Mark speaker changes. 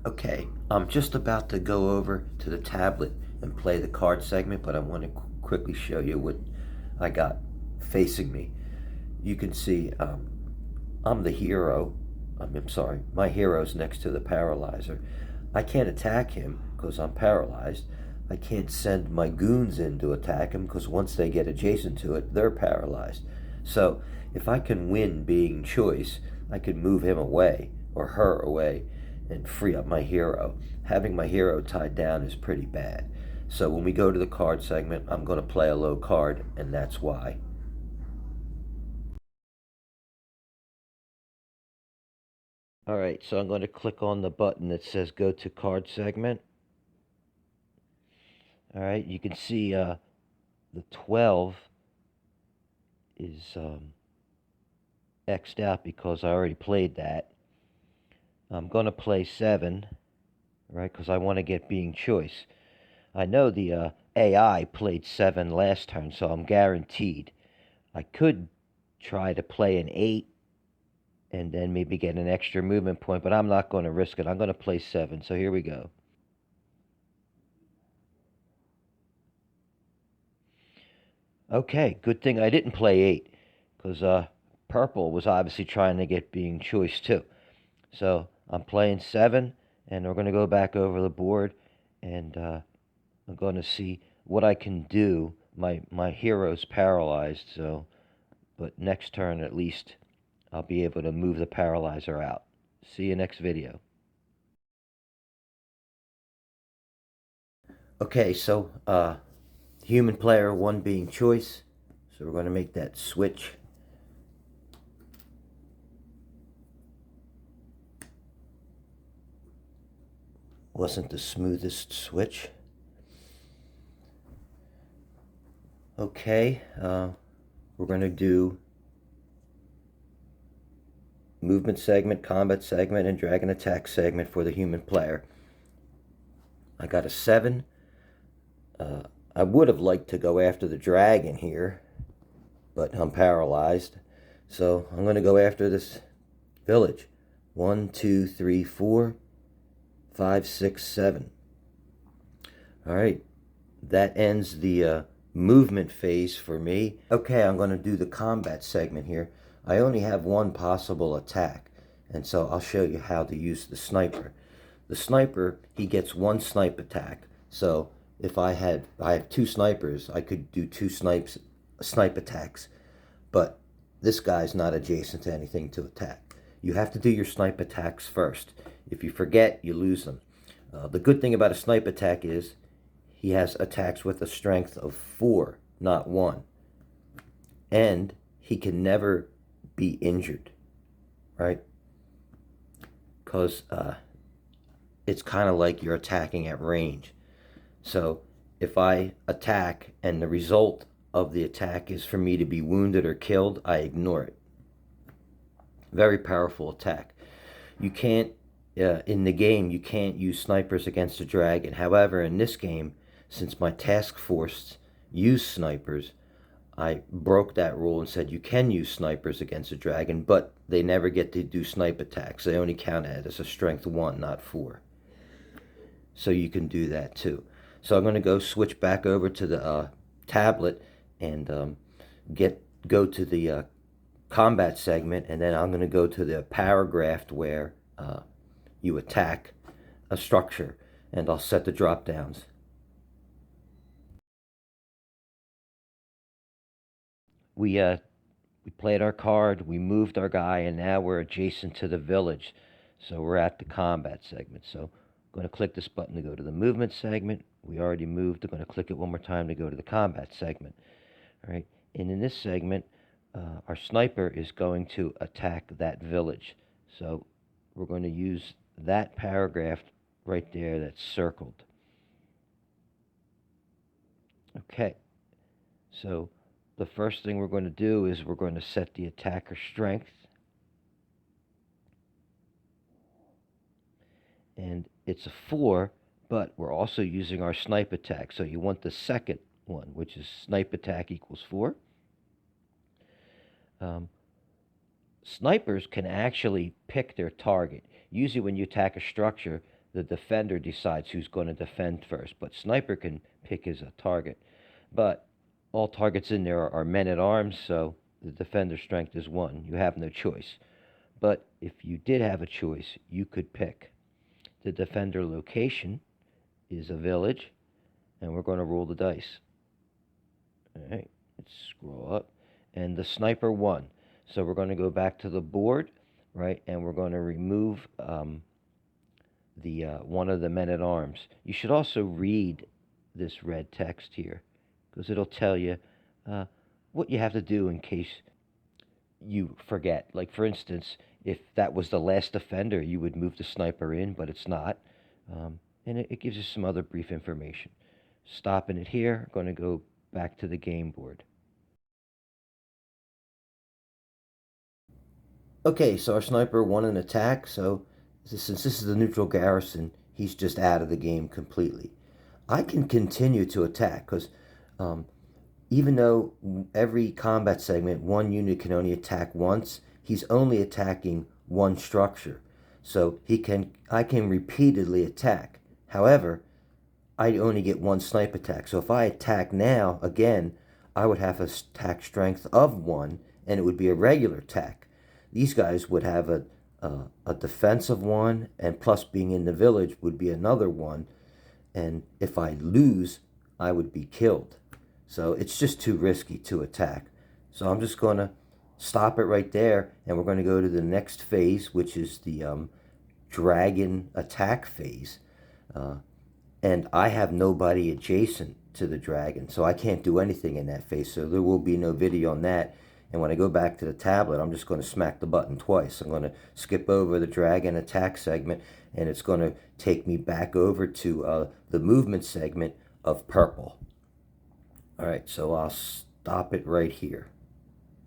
Speaker 1: Okay, I'm just about to go over to the tablet and play the card segment, but I want to quickly show you what I got facing me. You can see I'm the hero. I'm sorry, my hero's next to the paralyzer. I can't attack him because I'm paralyzed. I can't send my goons in to attack him because once they get adjacent to it, they're paralyzed. So if I can win being choice, I could move him away or her away and free up my hero. Having my hero tied down is pretty bad. So when we go to the card segment, I'm going to play a low card, and that's why. All right, so I'm going to click on the button that says go to card segment. All right, you can see the 12 is X'd out because I already played that. I'm going to play 7, right, because I want to get being choice. I know the AI played 7 last turn, so I'm guaranteed. I could try to play an 8 and then maybe get an extra movement point, but I'm not going to risk it. I'm going to play 7, so here we go. Okay, good thing I didn't play 8, because purple was obviously trying to get being choice too. So I'm playing 7, and we're going to go back over the board, and I'm going to see what I can do. My hero's paralyzed, so but next turn at least I'll be able to move the paralyzer out. See you next video. Okay, so human player 1 being choice. So we're going to make that switch. Wasn't the smoothest switch. Okay, we're going to do movement segment, combat segment, and dragon attack segment for the human player. I got a 7. I would have liked to go after the dragon here, but I'm paralyzed. So I'm going to go after this village. 1, 2, 3, 4, 5, 6, 7. All right, that ends the movement phase for me. Okay, I'm going to do the combat segment here. I only have one possible attack, and so I'll show you how to use the sniper. The sniper, he gets one snipe attack. So if I have 2 snipers, I could do 2 snipe attacks. But this guy's not adjacent to anything to attack. You have to do your snipe attacks first. If you forget, you lose them. The good thing about a snipe attack is he has attacks with a strength of 4, not 1. And he can never be injured, right? Because it's kind of like you're attacking at range. So if I attack and the result of the attack is for me to be wounded or killed, I ignore it. Very powerful attack. You can't, in the game, you can't use snipers against a dragon. However, in this game, since my task force used snipers, I broke that rule and said you can use snipers against a dragon, but they never get to do snipe attacks. They only count it as a strength 1, not 4. So you can do that too. So I'm going to go switch back over to the tablet and go to the combat segment, and then I'm going to go to the paragraph where you attack a structure, and I'll set the drop downs. We played our card, we moved our guy, and now we're adjacent to the village. So we're at the combat segment. So I'm going to click this button to go to the movement segment. We already moved. I'm going to click it one more time to go to the combat segment. All right. And in this segment, our sniper is going to attack that village. So we're going to use that paragraph right there that's circled. Okay. So the first thing we're going to do is we're going to set the attacker strength. And it's a 4, but we're also using our snipe attack. So you want the second one, which is snipe attack equals 4. Snipers can actually pick their target. Usually when you attack a structure, the defender decides who's going to defend first. But sniper can pick his target. But all targets in there are men at arms, so the defender's strength is 1. You have no choice. But if you did have a choice, you could pick. The defender location is a village, and we're going to roll the dice. All right, let's scroll up. And the sniper 1. So we're going to go back to the board, right, and we're going to remove the one of the men at arms. You should also read this red text here, because it'll tell you what you have to do in case you forget. Like, for instance, if that was the last defender, you would move the sniper in, but it's not. And it gives you some other brief information. Stopping it here, going to go back to the game board. Okay, so our sniper won an attack, so since this is the neutral garrison, he's just out of the game completely. I can continue to attack, because even though every combat segment, one unit can only attack once, he's only attacking one structure. So I can repeatedly attack. However, I only get one snipe attack. So if I attack now, again, I would have a attack strength of 1, and it would be a regular attack. These guys would have a defense of 1, and plus being in the village would be another 1. And if I lose, I would be killed. So it's just too risky to attack. So I'm just going to stop it right there, and we're going to go to the next phase, which is the dragon attack phase. And I have nobody adjacent to the dragon, so I can't do anything in that phase. So there will be no video on that. And when I go back to the tablet, I'm just going to smack the button twice. I'm going to skip over the dragon attack segment, and it's going to take me back over to the movement segment of purple. All right, so I'll stop it right here.